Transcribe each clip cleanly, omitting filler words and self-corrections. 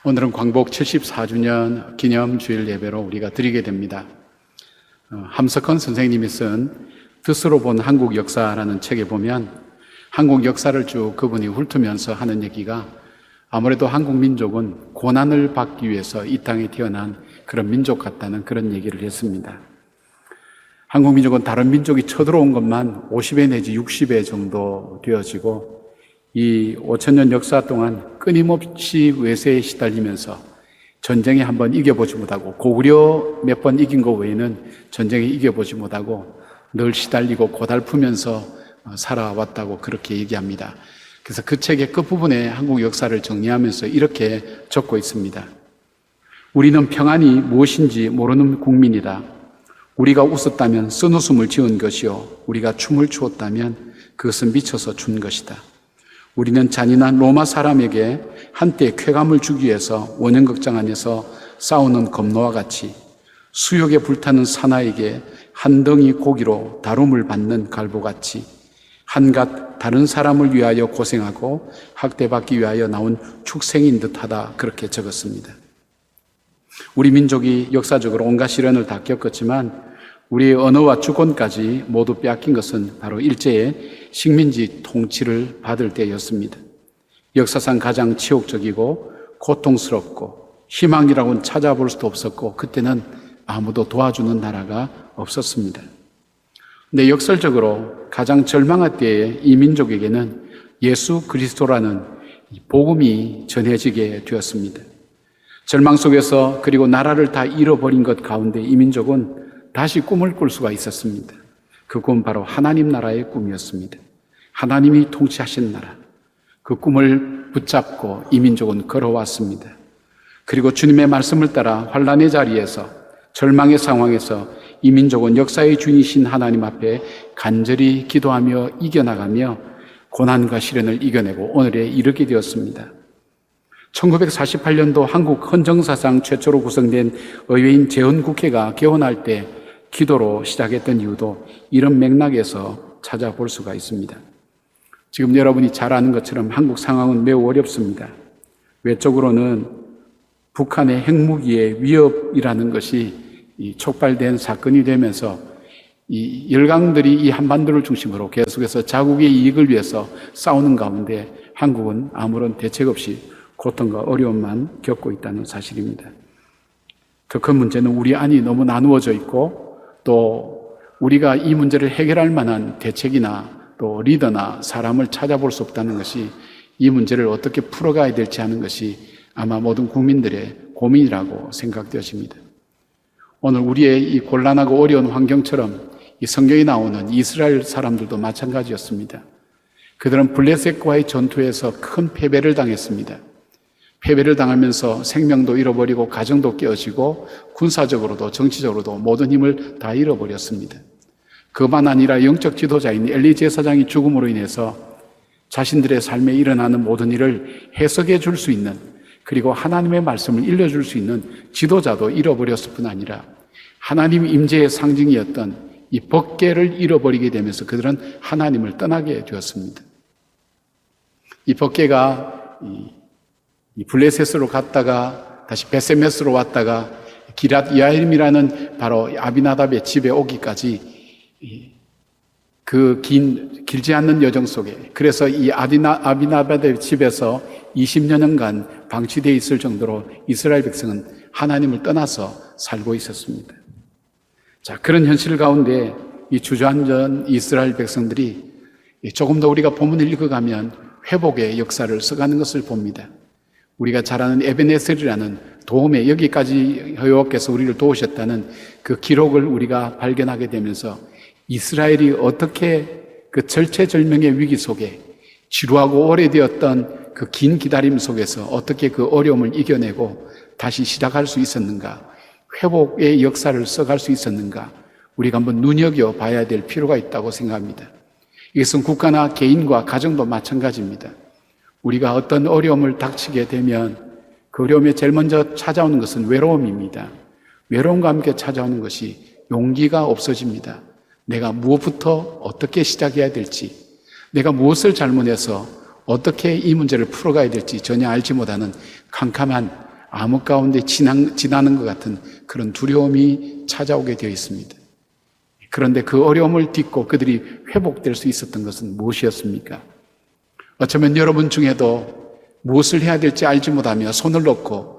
오늘은 광복 74주년 기념주일 예배로 우리가 드리게 됩니다. 함석헌 선생님이 쓴 뜻으로 본 한국 역사라는 책에 보면 한국 역사를 쭉 그분이 훑으면서 하는 얘기가 아무래도 한국 민족은 고난을 받기 위해서 이 땅에 태어난 그런 민족 같다는 그런 얘기를 했습니다. 한국 민족은 다른 민족이 쳐들어온 것만 50회 내지 60회 정도 되어지고 이 5천년 역사 동안 끊임없이 외세에 시달리면서 전쟁에 한번 이겨보지 못하고 고구려 몇 번 이긴 것 외에는 전쟁에 이겨보지 못하고 늘 시달리고 고달프면서 살아왔다고 그렇게 얘기합니다. 그래서 그 책의 끝부분에 한국 역사를 정리하면서 이렇게 적고 있습니다. 우리는 평안이 무엇인지 모르는 국민이다. 우리가 웃었다면 쓴웃음을 지은 것이요 우리가 춤을 추었다면 그것은 미쳐서 춘 것이다. 우리는 잔인한 로마 사람에게 한때 쾌감을 주기 위해서 원형극장 안에서 싸우는 검노와 같이 수욕에 불타는 사나이에게 한 덩이 고기로 다룸을 받는 갈보같이 한갓 다른 사람을 위하여 고생하고 학대받기 위하여 나온 축생인 듯하다 그렇게 적었습니다. 우리 민족이 역사적으로 온갖 시련을 다 겪었지만 우리의 언어와 주권까지 모두 빼앗긴 것은 바로 일제의 식민지 통치를 받을 때였습니다. 역사상 가장 치욕적이고 고통스럽고 희망이라고는 찾아볼 수도 없었고 그때는 아무도 도와주는 나라가 없었습니다. 근데 역설적으로 가장 절망할 때에 이 민족에게는 예수 그리스도라는 복음이 전해지게 되었습니다. 절망 속에서 그리고 나라를 다 잃어버린 것 가운데 이 민족은 다시 꿈을 꿀 수가 있었습니다. 그 꿈은 바로 하나님 나라의 꿈이었습니다. 하나님이 통치하신 나라. 그 꿈을 붙잡고 이 민족은 걸어왔습니다. 그리고 주님의 말씀을 따라 환난의 자리에서 절망의 상황에서 이 민족은 역사의 주인이신 하나님 앞에 간절히 기도하며 이겨나가며 고난과 시련을 이겨내고 오늘에 이르게 되었습니다. 1948년도 한국 헌정사상 최초로 구성된 의회인 재헌국회가 개원할 때 기도로 시작했던 이유도 이런 맥락에서 찾아볼 수가 있습니다. 지금 여러분이 잘 아는 것처럼 한국 상황은 매우 어렵습니다. 외적으로는 북한의 핵무기의 위협이라는 것이 촉발된 사건이 되면서 이 열강들이 이 한반도를 중심으로 계속해서 자국의 이익을 위해서 싸우는 가운데 한국은 아무런 대책 없이 고통과 어려움만 겪고 있다는 사실입니다. 더 큰 문제는 우리 안이 너무 나누어져 있고 또 우리가 이 문제를 해결할 만한 대책이나 또 리더나 사람을 찾아볼 수 없다는 것이 이 문제를 어떻게 풀어가야 될지 하는 것이 아마 모든 국민들의 고민이라고 생각되어집니다. 오늘 우리의 이 곤란하고 어려운 환경처럼 이 성경에 나오는 이스라엘 사람들도 마찬가지였습니다. 그들은 블레셋과의 전투에서 큰 패배를 당했습니다. 패배를 당하면서 생명도 잃어버리고 가정도 깨어지고 군사적으로도 정치적으로도 모든 힘을 다 잃어버렸습니다. 그만 아니라 영적 지도자인 엘리 제사장이 죽음으로 인해서 자신들의 삶에 일어나는 모든 일을 해석해 줄 수 있는 그리고 하나님의 말씀을 일러줄 수 있는 지도자도 잃어버렸을 뿐 아니라 하나님 임재의 상징이었던 이 법궤를 잃어버리게 되면서 그들은 하나님을 떠나게 되었습니다. 이 법궤가 이 블레셋으로 갔다가 다시 베세메스로 왔다가 기랏 야림이라는 바로 아비나답의 집에 오기까지 그 길지 않는 여정 속에 그래서 이 아비나답의 집에서 20여년간 방치되어 있을 정도로 이스라엘 백성은 하나님을 떠나서 살고 있었습니다. 자, 그런 현실 가운데 이 주저앉은 이스라엘 백성들이 조금 더 우리가 본문을 읽어가면 회복의 역사를 써가는 것을 봅니다. 우리가 잘 아는 에베네셀이라는 도움에 여기까지 여호와께서 우리를 도우셨다는 그 기록을 우리가 발견하게 되면서 이스라엘이 어떻게 그 절체절명의 위기 속에 지루하고 오래되었던 그 긴 기다림 속에서 어떻게 그 어려움을 이겨내고 다시 시작할 수 있었는가, 회복의 역사를 써갈 수 있었는가, 우리가 한번 눈여겨봐야 될 필요가 있다고 생각합니다. 이것은 국가나 개인과 가정도 마찬가지입니다. 우리가 어떤 어려움을 닥치게 되면 그 어려움에 제일 먼저 찾아오는 것은 외로움입니다. 외로움과 함께 찾아오는 것이 용기가 없어집니다. 내가 무엇부터 어떻게 시작해야 될지, 내가 무엇을 잘못해서 어떻게 이 문제를 풀어가야 될지 전혀 알지 못하는 캄캄한 암흑 가운데 지나는 것 같은 그런 두려움이 찾아오게 되어 있습니다. 그런데 그 어려움을 딛고 그들이 회복될 수 있었던 것은 무엇이었습니까? 어쩌면 여러분 중에도 무엇을 해야 될지 알지 못하며 손을 놓고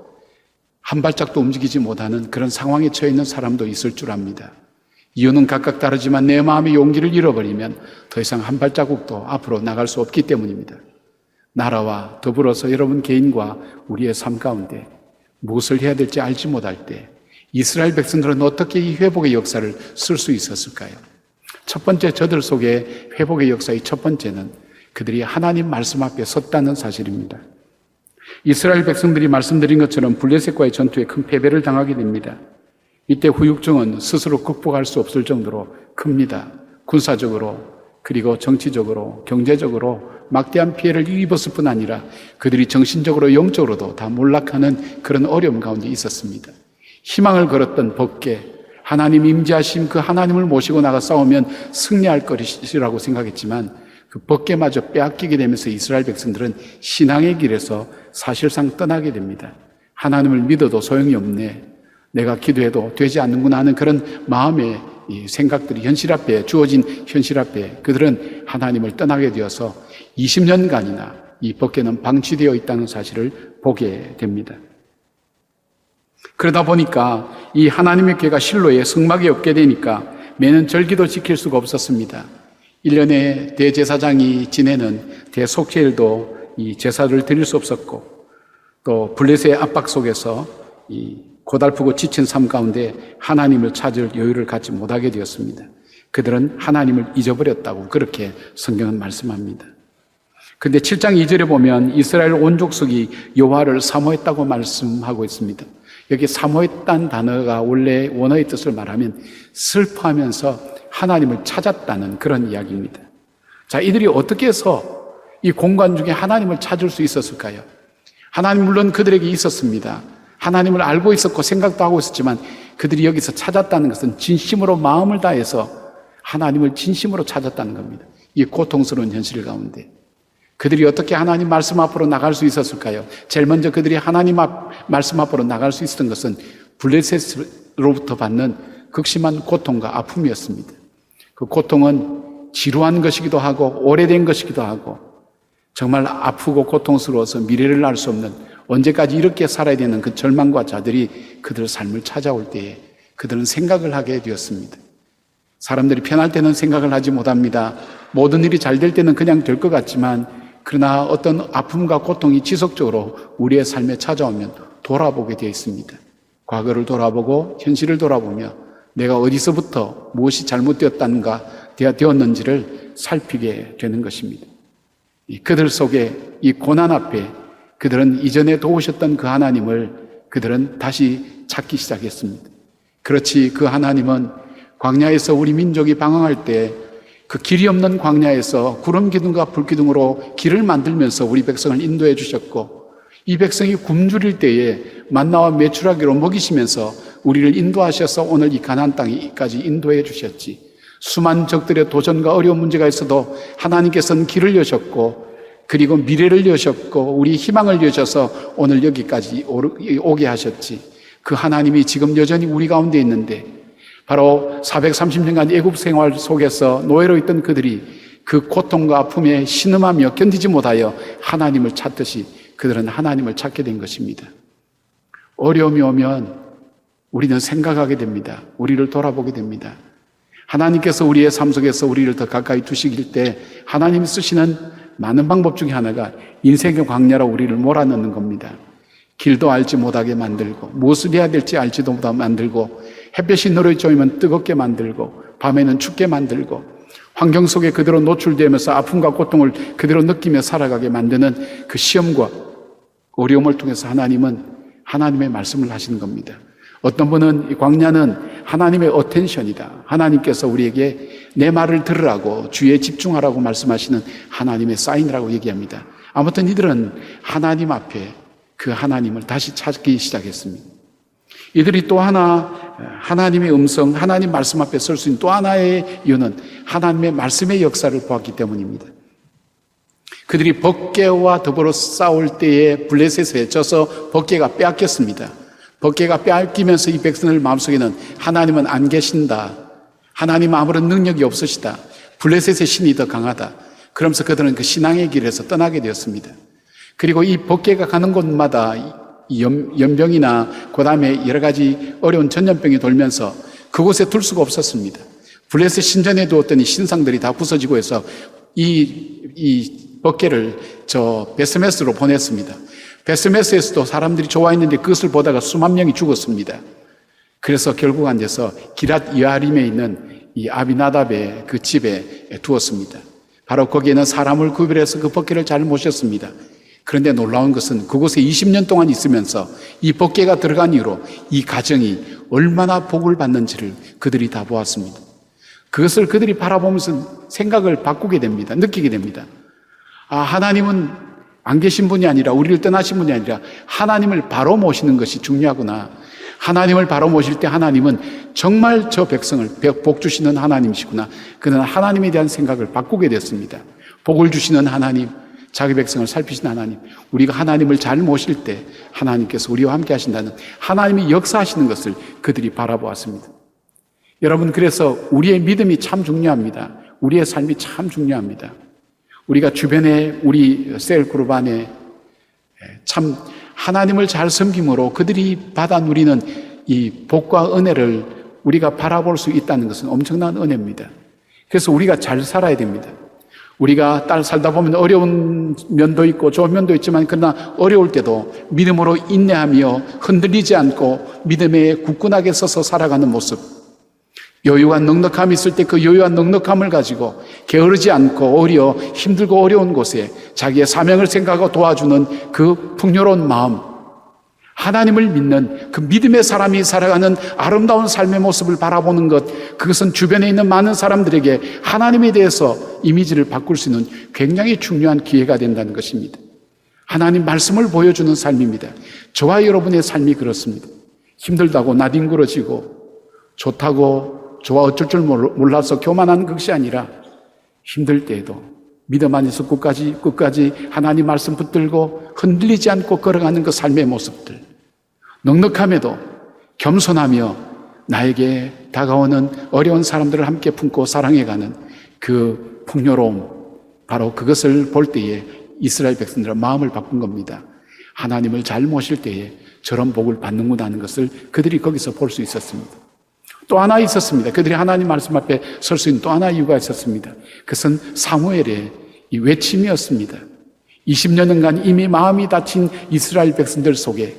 한 발짝도 움직이지 못하는 그런 상황에 처해 있는 사람도 있을 줄 압니다. 이유는 각각 다르지만 내 마음의 용기를 잃어버리면 더 이상 한 발자국도 앞으로 나갈 수 없기 때문입니다. 나라와 더불어서 여러분 개인과 우리의 삶 가운데 무엇을 해야 될지 알지 못할 때 이스라엘 백성들은 어떻게 이 회복의 역사를 쓸 수 있었을까요? 첫 번째, 저들 속에 회복의 역사의 첫 번째는 그들이 하나님 말씀 앞에 섰다는 사실입니다. 이스라엘 백성들이 말씀드린 것처럼 블레셋과의 전투에 큰 패배를 당하게 됩니다. 이때 후유증은 스스로 극복할 수 없을 정도로 큽니다. 군사적으로, 그리고 정치적으로, 경제적으로 막대한 피해를 입었을 뿐 아니라 그들이 정신적으로, 영적으로도 다 몰락하는 그런 어려움 가운데 있었습니다. 희망을 걸었던 법궤, 하나님 임재하심 그 하나님을 모시고 나가 싸우면 승리할 것이라고 생각했지만 그 법궤마저 빼앗기게 되면서 이스라엘 백성들은 신앙의 길에서 사실상 떠나게 됩니다. 하나님을 믿어도 소용이 없네, 내가 기도해도 되지 않는구나 하는 그런 마음의 생각들이 현실 앞에, 주어진 현실 앞에 그들은 하나님을 떠나게 되어서 20년간이나 이 법궤는 방치되어 있다는 사실을 보게 됩니다. 그러다 보니까 이 하나님의 궤가 실로에 성막이 없게 되니까 매년 절기도 지킬 수가 없었습니다. 1년에 대제사장이 지내는 대속죄일도 이 제사를 드릴 수 없었고, 또 블레셋의 압박 속에서 이 고달프고 지친 삶 가운데 하나님을 찾을 여유를 갖지 못하게 되었습니다. 그들은 하나님을 잊어버렸다고 그렇게 성경은 말씀합니다. 그런데 7장 2절에 보면 이스라엘 온 족속이 여호와를 사모했다고 말씀하고 있습니다. 여기 사모했다는 단어가 원래 원어의 뜻을 말하면 슬퍼하면서 하나님을 찾았다는 그런 이야기입니다. 자, 이들이 어떻게 해서 이 공간 중에 하나님을 찾을 수 있었을까요? 하나님 물론 그들에게 있었습니다. 하나님을 알고 있었고 생각도 하고 있었지만 그들이 여기서 찾았다는 것은 진심으로 마음을 다해서 하나님을 진심으로 찾았다는 겁니다. 이 고통스러운 현실 가운데 그들이 어떻게 하나님 말씀 앞으로 나갈 수 있었을까요? 제일 먼저 그들이 하나님 말씀 앞으로 나갈 수 있었던 것은 블레셋으로부터 받는 극심한 고통과 아픔이었습니다. 그 고통은 지루한 것이기도 하고 오래된 것이기도 하고 정말 아프고 고통스러워서 미래를 알 수 없는, 언제까지 이렇게 살아야 되는 그 절망과 자들이 그들의 삶을 찾아올 때에 그들은 생각을 하게 되었습니다. 사람들이 편할 때는 생각을 하지 못합니다. 모든 일이 잘 될 때는 그냥 될 것 같지만 그러나 어떤 아픔과 고통이 지속적으로 우리의 삶에 찾아오면 돌아보게 되어 있습니다. 과거를 돌아보고 현실을 돌아보며 내가 어디서부터 무엇이 되었는지를 살피게 되는 것입니다. 그들 속에 이 고난 앞에 그들은 이전에 도우셨던 그 하나님을 그들은 다시 찾기 시작했습니다. 그렇지, 그 하나님은 광야에서 우리 민족이 방황할 때 그 길이 없는 광야에서 구름 기둥과 불 기둥으로 길을 만들면서 우리 백성을 인도해 주셨고, 이 백성이 굶주릴 때에 만나와 메추라기로 먹이시면서 우리를 인도하셔서 오늘 이 가나안 땅까지 인도해 주셨지. 수많은 적들의 도전과 어려운 문제가 있어도 하나님께서는 길을 여셨고, 그리고 미래를 여셨고, 우리 희망을 여셔서 오늘 여기까지 오게 하셨지. 그 하나님이 지금 여전히 우리 가운데 있는데, 바로 430년간 애굽 생활 속에서 노예로 있던 그들이 그 고통과 아픔에 신음하며 견디지 못하여 하나님을 찾듯이 그들은 하나님을 찾게 된 것입니다. 어려움이 오면 우리는 생각하게 됩니다. 우리를 돌아보게 됩니다. 하나님께서 우리의 삶 속에서 우리를 더 가까이 두시길 때 하나님이 쓰시는 많은 방법 중에 하나가 인생의 광야로 우리를 몰아넣는 겁니다. 길도 알지 못하게 만들고, 무엇을 해야 될지 알지도 못하게 만들고, 햇볕이 너를 뜨겁게 만들고, 밤에는 춥게 만들고, 환경 속에 그대로 노출되면서 아픔과 고통을 그대로 느끼며 살아가게 만드는 그 시험과 어려움을 통해서 하나님은 하나님의 말씀을 하시는 겁니다. 어떤 분은 이 광야는 하나님의 어텐션이다. 하나님께서 우리에게 내 말을 들으라고, 주에 집중하라고 말씀하시는 하나님의 사인이라고 얘기합니다. 아무튼 이들은 하나님 앞에 그 하나님을 다시 찾기 시작했습니다. 이들이 또 하나 하나님의 음성, 하나님 말씀 앞에 설 수 있는 또 하나의 이유는 하나님의 말씀의 역사를 보았기 때문입니다. 그들이 법궤와 더불어 싸울 때에 블레셋에 져서 법궤가 빼앗겼습니다. 법궤가 빼앗기면서 이 백성들 마음속에는 하나님은 안 계신다. 하나님은 아무런 능력이 없으시다. 블레셋의 신이 더 강하다. 그러면서 그들은 그 신앙의 길에서 떠나게 되었습니다. 그리고 이 법궤가 가는 곳마다 연병이나 그 다음에 여러 가지 어려운 전염병이 돌면서 그곳에 둘 수가 없었습니다. 블레셋 신전에 두었더니 신상들이 다 부서지고 해서 이 법궤를 저 베스메스로 보냈습니다. 베스메스에서도 사람들이 좋아했는데 그것을 보다가 수만 명이 죽었습니다. 그래서 결국 앉아서 기랏 여아림에 있는 이 아비나답의 그 집에 두었습니다. 바로 거기에는 사람을 구별해서 그 법궤를 잘 모셨습니다. 그런데 놀라운 것은 그곳에 20년 동안 있으면서 이 법궤가 들어간 이후로 이 가정이 얼마나 복을 받는지를 그들이 다 보았습니다. 그것을 그들이 바라보면서 생각을 바꾸게 됩니다. 느끼게 됩니다. 아, 하나님은 안 계신 분이 아니라 우리를 떠나신 분이 아니라 하나님을 바로 모시는 것이 중요하구나. 하나님을 바로 모실 때 하나님은 정말 저 백성을 복 주시는 하나님이시구나. 그는 하나님에 대한 생각을 바꾸게 됐습니다. 복을 주시는 하나님, 자기 백성을 살피시는 하나님, 우리가 하나님을 잘 모실 때 하나님께서 우리와 함께 하신다는 하나님이 역사하시는 것을 그들이 바라보았습니다. 여러분, 그래서 우리의 믿음이 참 중요합니다. 우리의 삶이 참 중요합니다. 우리가 주변에 우리 셀그룹 안에 참 하나님을 잘 섬김으로 그들이 받아 누리는 이 복과 은혜를 우리가 바라볼 수 있다는 것은 엄청난 은혜입니다. 그래서 우리가 잘 살아야 됩니다. 우리가 딸 살다 보면 어려운 면도 있고 좋은 면도 있지만 그러나 어려울 때도 믿음으로 인내하며 흔들리지 않고 믿음에 굳건하게 서서 살아가는 모습, 여유와 넉넉함이 있을 때 그 여유와 넉넉함을 가지고 게으르지 않고 힘들고 어려운 곳에 자기의 사명을 생각하고 도와주는 그 풍요로운 마음, 하나님을 믿는 그 믿음의 사람이 살아가는 아름다운 삶의 모습을 바라보는 것, 그것은 주변에 있는 많은 사람들에게 하나님에 대해서 이미지를 바꿀 수 있는 굉장히 중요한 기회가 된다는 것입니다. 하나님 말씀을 보여주는 삶입니다. 저와 여러분의 삶이 그렇습니다. 힘들다고 나뒹굴어지고 좋다고 좋아 어쩔 줄 몰라서 교만한 것이 아니라 힘들 때에도 믿음 안에서 끝까지 하나님 말씀 붙들고 흔들리지 않고 걸어가는 그 삶의 모습들, 넉넉함에도 겸손하며 나에게 다가오는 어려운 사람들을 함께 품고 사랑해가는 그 풍요로움, 바로 그것을 볼 때에 이스라엘 백성들은 마음을 바꾼 겁니다. 하나님을 잘 모실 때에 저런 복을 받는구나 하는 것을 그들이 거기서 볼 수 있었습니다. 또 하나 있었습니다. 그들이 하나님 말씀 앞에 설 수 있는 또 하나 이유가 있었습니다. 그것은 사무엘의 이 외침이었습니다. 20년간 이미 마음이 다친 이스라엘 백성들 속에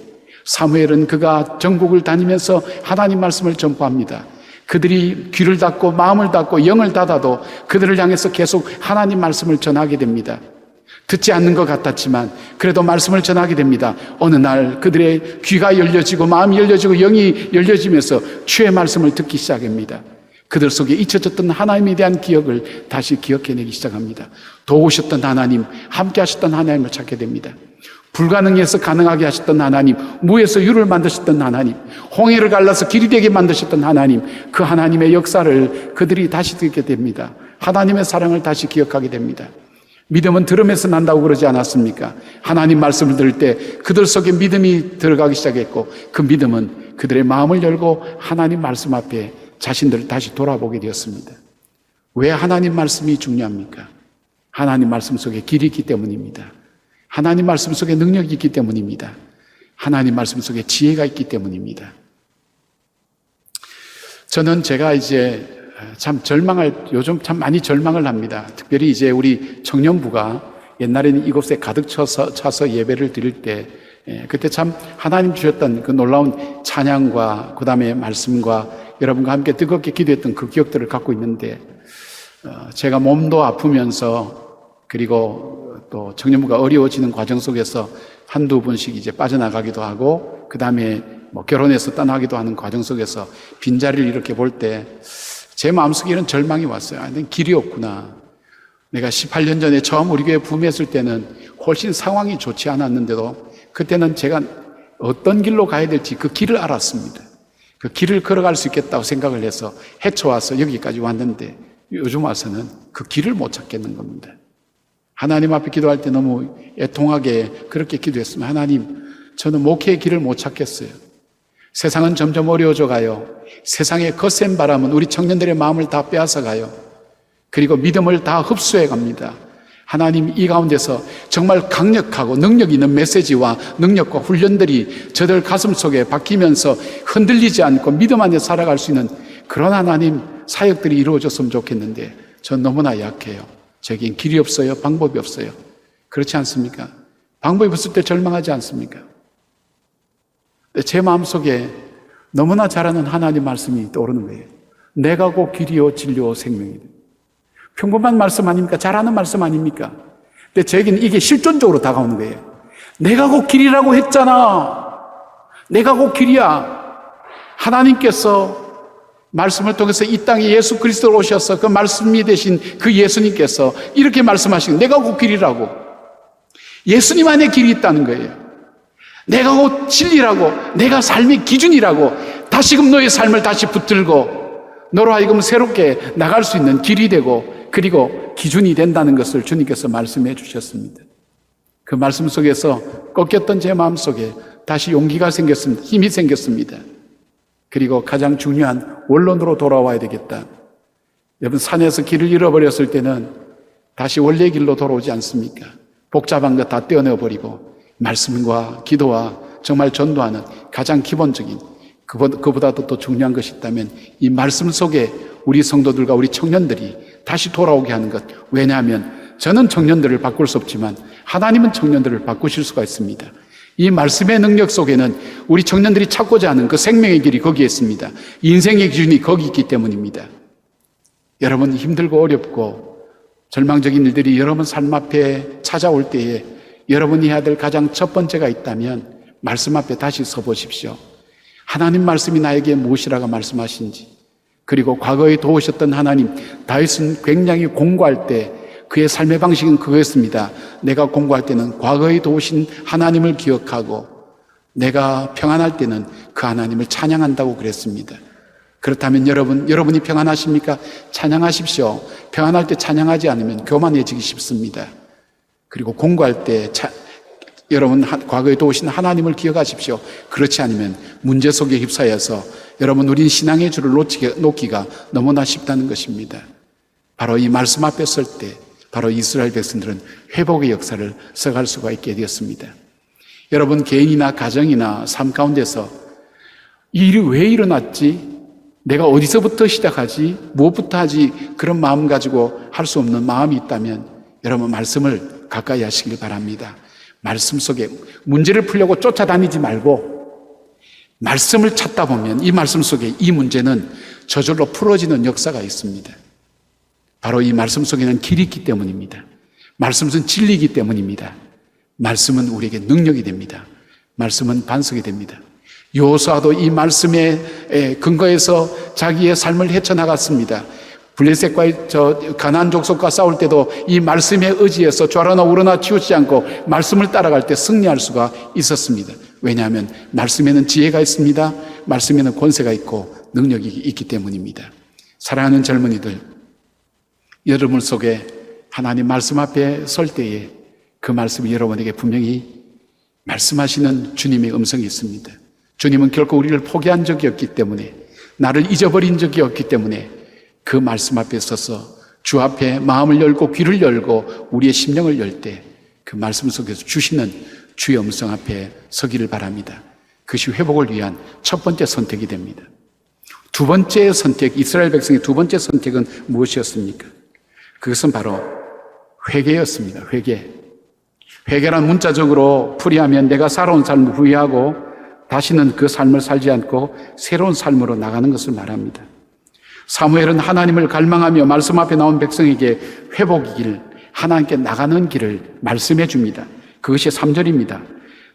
사무엘은 그가 전국을 다니면서 하나님 말씀을 전파합니다. 그들이 귀를 닫고 마음을 닫고 영을 닫아도 그들을 향해서 계속 하나님 말씀을 전하게 됩니다. 듣지 않는 것 같았지만 그래도 말씀을 전하게 됩니다. 어느 날 그들의 귀가 열려지고 마음이 열려지고 영이 열려지면서 주의 말씀을 듣기 시작합니다. 그들 속에 잊혀졌던 하나님에 대한 기억을 다시 기억해내기 시작합니다. 도우셨던 하나님, 함께 하셨던 하나님을 찾게 됩니다. 불가능해서 가능하게 하셨던 하나님, 무에서 유를 만드셨던 하나님, 홍해를 갈라서 길이 되게 만드셨던 하나님, 그 하나님의 역사를 그들이 다시 듣게 됩니다. 하나님의 사랑을 다시 기억하게 됩니다. 믿음은 들음에서 난다고 그러지 않았습니까? 하나님 말씀을 들을 때 그들 속에 믿음이 들어가기 시작했고 그 믿음은 그들의 마음을 열고 하나님 말씀 앞에 자신들을 다시 돌아보게 되었습니다. 왜 하나님 말씀이 중요합니까? 하나님 말씀 속에 길이 있기 때문입니다. 하나님 말씀 속에 능력이 있기 때문입니다. 하나님 말씀 속에 지혜가 있기 때문입니다. 저는 제가 이제 요즘 참 많이 절망을 합니다. 특별히 이제 우리 청년부가 옛날에는 이곳에 가득 차서 예배를 드릴 때, 그때 참 하나님 주셨던 그 놀라운 찬양과 그 다음에 말씀과 여러분과 함께 뜨겁게 기도했던 그 기억들을 갖고 있는데, 제가 몸도 아프면서 그리고 또 청년부가 어려워지는 과정 속에서 한두 번씩 이제 빠져나가기도 하고, 그 다음에 뭐 결혼해서 떠나기도 하는 과정 속에서 빈자리를 이렇게 볼 때, 제 마음속에 이런 절망이 왔어요. 아, 길이 없구나. 내가 18년 전에 처음 우리 교회 부임했을 때는 훨씬 상황이 좋지 않았는데도 그때는 제가 어떤 길로 가야 될지 그 길을 알았습니다. 그 길을 걸어갈 수 있겠다고 생각을 해서 헤쳐와서 여기까지 왔는데 요즘 와서는 그 길을 못 찾겠는 겁니다. 하나님 앞에 기도할 때 너무 애통하게 그렇게 기도했으면 하나님, 저는 목회의 길을 못 찾겠어요. 세상은 점점 어려워져 가요. 세상의 거센 바람은 우리 청년들의 마음을 다 빼앗아 가요. 그리고 믿음을 다 흡수해 갑니다. 하나님, 이 가운데서 정말 강력하고 능력 있는 메시지와 능력과 훈련들이 저들 가슴 속에 박히면서 흔들리지 않고 믿음 안에 살아갈 수 있는 그런 하나님 사역들이 이루어졌으면 좋겠는데 전 너무나 약해요. 저에겐 길이 없어요. 방법이 없어요. 그렇지 않습니까? 방법이 없을 때 절망하지 않습니까? 제 마음속에 너무나 잘하는 하나님 말씀이 떠오르는 거예요. 내가 곧 길이요 진리요 생명이다. 평범한 말씀 아닙니까? 잘하는 말씀 아닙니까? 근데 저에게는 이게 실존적으로 다가오는 거예요. 내가 곧 길이라고 했잖아. 내가 곧 길이야. 하나님께서 말씀을 통해서 이 땅에 예수 그리스도로 오셔서 그 말씀이 되신 그 예수님께서 이렇게 말씀하신 거예요. 내가 곧 길이라고. 예수님 안에 길이 있다는 거예요. 내가 곧 진리라고. 내가 삶의 기준이라고. 다시금 너의 삶을 다시 붙들고 너로 하여금 새롭게 나갈 수 있는 길이 되고 그리고 기준이 된다는 것을 주님께서 말씀해 주셨습니다. 그 말씀 속에서 꺾였던 제 마음속에 다시 용기가 생겼습니다. 힘이 생겼습니다. 그리고 가장 중요한 원론으로 돌아와야 되겠다. 여러분, 산에서 길을 잃어버렸을 때는 다시 원래의 길로 돌아오지 않습니까? 복잡한 거 다 떼어내어버리고 말씀과 기도와 정말 전도하는 가장 기본적인 그보다도 또 중요한 것이 있다면 이 말씀 속에 우리 성도들과 우리 청년들이 다시 돌아오게 하는 것. 왜냐하면 저는 청년들을 바꿀 수 없지만 하나님은 청년들을 바꾸실 수가 있습니다. 이 말씀의 능력 속에는 우리 청년들이 찾고자 하는 그 생명의 길이 거기에 있습니다. 인생의 기준이 거기 있기 때문입니다. 여러분, 힘들고 어렵고 절망적인 일들이 여러분 삶 앞에 찾아올 때에 여러분이 해야 될 가장 첫 번째가 있다면 말씀 앞에 다시 서보십시오. 하나님 말씀이 나에게 무엇이라고 말씀하신지, 그리고 과거에 도우셨던 하나님, 다윗은 굉장히 공고할 때 그의 삶의 방식은 그거였습니다. 내가 공고할 때는 과거에 도우신 하나님을 기억하고 내가 평안할 때는 그 하나님을 찬양한다고 그랬습니다. 그렇다면 여러분이 평안하십니까? 찬양하십시오. 평안할 때 찬양하지 않으면 교만해지기 쉽습니다. 그리고 공고할 때 여러분 과거에 도우신 하나님을 기억하십시오. 그렇지 않으면 문제 속에 휩싸여서 여러분 우린 신앙의 줄을 놓기가 너무나 쉽다는 것입니다. 바로 이 말씀 앞에 설 때 바로 이스라엘 백성들은 회복의 역사를 써갈 수가 있게 되었습니다. 여러분 개인이나 가정이나 삶 가운데서 이 일이 왜 일어났지? 내가 어디서부터 시작하지? 무엇부터 하지? 그런 마음 가지고 할 수 없는 마음이 있다면 여러분 말씀을 가까이 하시길 바랍니다. 말씀 속에 문제를 풀려고 쫓아다니지 말고 말씀을 찾다 보면 이 말씀 속에 이 문제는 저절로 풀어지는 역사가 있습니다. 바로 이 말씀 속에는 길이 있기 때문입니다. 말씀은 진리이기 때문입니다. 말씀은 우리에게 능력이 됩니다. 말씀은 반석이 됩니다. 여호수아도 이 말씀에 근거해서 자기의 삶을 헤쳐나갔습니다. 블레셋과의 가나안 족속과 싸울 때도 이 말씀에 의지해서 좌로나 우로나 치우치지 않고 말씀을 따라갈 때 승리할 수가 있었습니다. 왜냐하면 말씀에는 지혜가 있습니다. 말씀에는 권세가 있고 능력이 있기 때문입니다. 사랑하는 젊은이들, 여러분 속에 하나님 말씀 앞에 설 때에 그 말씀이 여러분에게 분명히 말씀하시는 주님의 음성이 있습니다. 주님은 결코 우리를 포기한 적이 없기 때문에, 나를 잊어버린 적이 없기 때문에 그 말씀 앞에 서서 주 앞에 마음을 열고 귀를 열고 우리의 심령을 열 때 그 말씀 속에서 주시는 주의 음성 앞에 서기를 바랍니다. 그것이 회복을 위한 첫 번째 선택이 됩니다. 두 번째 선택, 이스라엘 백성의 두 번째 선택은 무엇이었습니까? 그것은 바로 회개였습니다. 회개란 문자적으로 풀이하면 내가 살아온 삶을 후회하고 다시는 그 삶을 살지 않고 새로운 삶으로 나가는 것을 말합니다. 사무엘은 하나님을 갈망하며 말씀 앞에 나온 백성에게 회복의 길, 하나님께 나가는 길을 말씀해 줍니다. 그것이 3절입니다.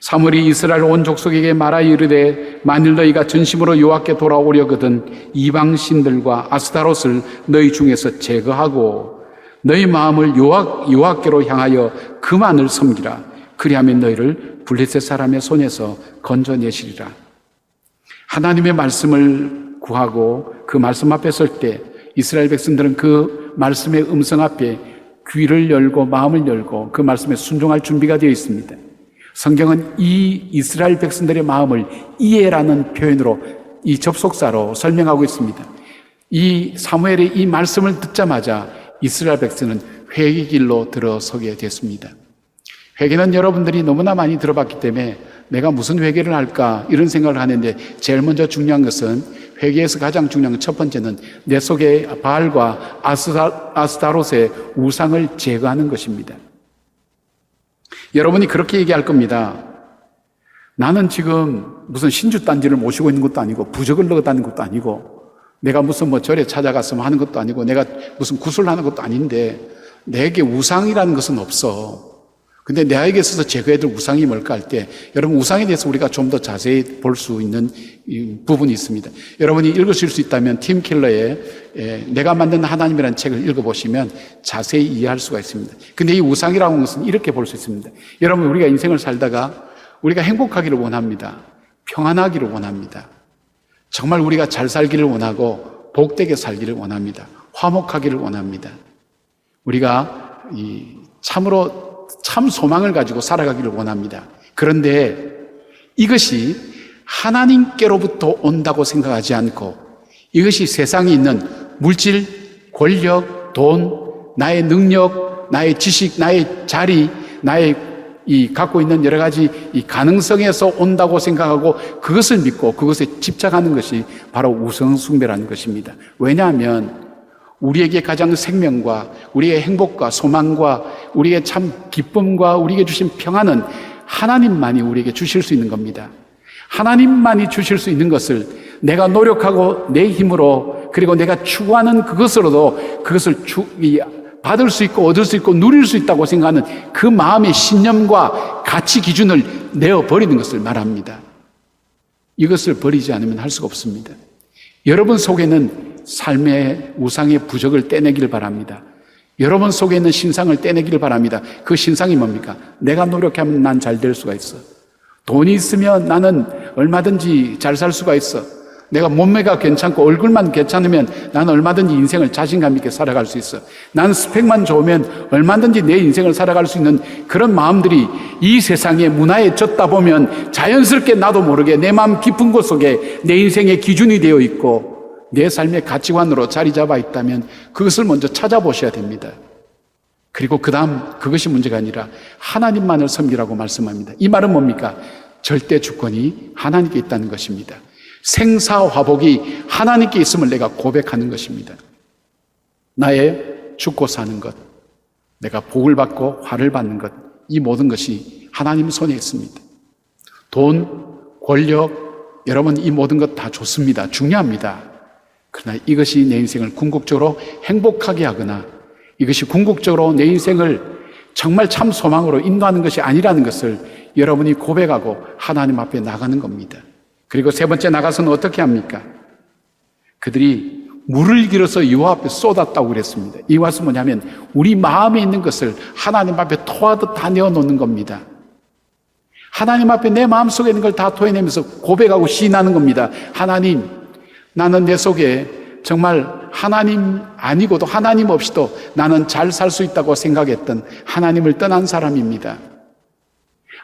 사무엘이 이스라엘 온 족속에게 말하여 이르되 만일 너희가 전심으로 여호와께 돌아오려거든 이방 신들과 아스타롯을 너희 중에서 제거하고 너희 마음을 여호와께로 향하여 그만을 섬기라. 그리하면 너희를 블레셋 사람의 손에서 건져내시리라. 하나님의 말씀을 구하고 그 말씀 앞에 설 때 이스라엘 백성들은 그 말씀의 음성 앞에 귀를 열고 마음을 열고 그 말씀에 순종할 준비가 되어 있습니다. 성경은 이 이스라엘 백성들의 마음을 이해라는 표현으로 이 접속사로 설명하고 있습니다. 이 사무엘의 이 말씀을 듣자마자 이스라엘 백성은 회개 길로 들어서게 됐습니다. 회개는 여러분들이 너무나 많이 들어봤기 때문에 내가 무슨 회개를 할까 이런 생각을 하는데 제일 먼저 중요한 것은 회개에서 가장 중요한 첫 번째는 내 속에 바알과 아스타롯의 우상을 제거하는 것입니다. 여러분이 그렇게 얘기할 겁니다. 나는 지금 무슨 신주단지를 모시고 있는 것도 아니고 부적을 넣어다는 것도 아니고 내가 무슨 절에 찾아가서 하는 것도 아니고 내가 무슨 구슬을 하는 것도 아닌데 내게 우상이라는 것은 없어. 근데 내에게 있어서 제거해야 될 우상이 뭘까 할 때 여러분 우상에 대해서 우리가 좀 더 자세히 볼 수 있는 부분이 있습니다. 여러분이 읽으실 수 있다면 팀 켈러의 내가 만든 하나님이라는 책을 읽어보시면 자세히 이해할 수가 있습니다. 근데 이 우상이라고 하는 것은 이렇게 볼 수 있습니다. 여러분 우리가 인생을 살다가 우리가 행복하기를 원합니다. 평안하기를 원합니다. 정말 우리가 잘 살기를 원하고 복되게 살기를 원합니다. 화목하기를 원합니다. 우리가 참으로 참 소망을 가지고 살아가기를 원합니다. 그런데 이것이 하나님께로부터 온다고 생각하지 않고 이것이 세상에 있는 물질, 권력, 돈, 나의 능력, 나의 지식, 나의 자리, 나의 갖고 있는 여러 가지 이 가능성에서 온다고 생각하고 그것을 믿고 그것에 집착하는 것이 바로 우상숭배라는 것입니다. 왜냐하면 우리에게 가장 생명과 우리의 행복과 소망과 우리의 참 기쁨과 우리에게 주신 평안은 하나님만이 우리에게 주실 수 있는 겁니다. 하나님만이 주실 수 있는 것을 내가 노력하고 내 힘으로 그리고 내가 추구하는 그것으로도 그것을 받을 수 있고 얻을 수 있고 누릴 수 있다고 생각하는 그 마음의 신념과 가치 기준을 내어버리는 것을 말합니다. 이것을 버리지 않으면 할 수가 없습니다. 여러분 속에는 삶의 우상의 부적을 떼내기를 바랍니다. 여러분 속에 있는 신상을 떼내기를 바랍니다. 그 신상이 뭡니까? 내가 노력하면 난 잘 될 수가 있어. 돈이 있으면 나는 얼마든지 잘 살 수가 있어. 내가 몸매가 괜찮고 얼굴만 괜찮으면 나는 얼마든지 인생을 자신감 있게 살아갈 수 있어. 나는 스펙만 좋으면 얼마든지 내 인생을 살아갈 수 있는 그런 마음들이 이 세상의 문화에 젖다 보면 자연스럽게 나도 모르게 내 마음 깊은 곳 속에 내 인생의 기준이 되어 있고 내 삶의 가치관으로 자리 잡아 있다면 그것을 먼저 찾아보셔야 됩니다. 그리고 그 다음 그것이 문제가 아니라 하나님만을 섬기라고 말씀합니다. 이 말은 뭡니까? 절대 주권이 하나님께 있다는 것입니다. 생사화복이 하나님께 있음을 내가 고백하는 것입니다. 나의 죽고 사는 것, 내가 복을 받고 화를 받는 것, 이 모든 것이 하나님 손에 있습니다. 돈, 권력, 여러분 이 모든 것 다 좋습니다. 중요합니다. 그러나 이것이 내 인생을 궁극적으로 행복하게 하거나 이것이 궁극적으로 내 인생을 정말 참 소망으로 인도하는 것이 아니라는 것을 여러분이 고백하고 하나님 앞에 나가는 겁니다. 그리고 세 번째 나가서는 어떻게 합니까? 그들이 물을 길어서 여호와 앞에 쏟았다고 그랬습니다. 이것은 뭐냐면 우리 마음에 있는 것을 하나님 앞에 토하듯 다 내어놓는 겁니다. 하나님 앞에 내 마음속에 있는 걸 다 토해내면서 고백하고 시인하는 겁니다. 하나님, 나는 내 속에 정말 하나님 아니고도 하나님 없이도 나는 잘 살 수 있다고 생각했던 하나님을 떠난 사람입니다.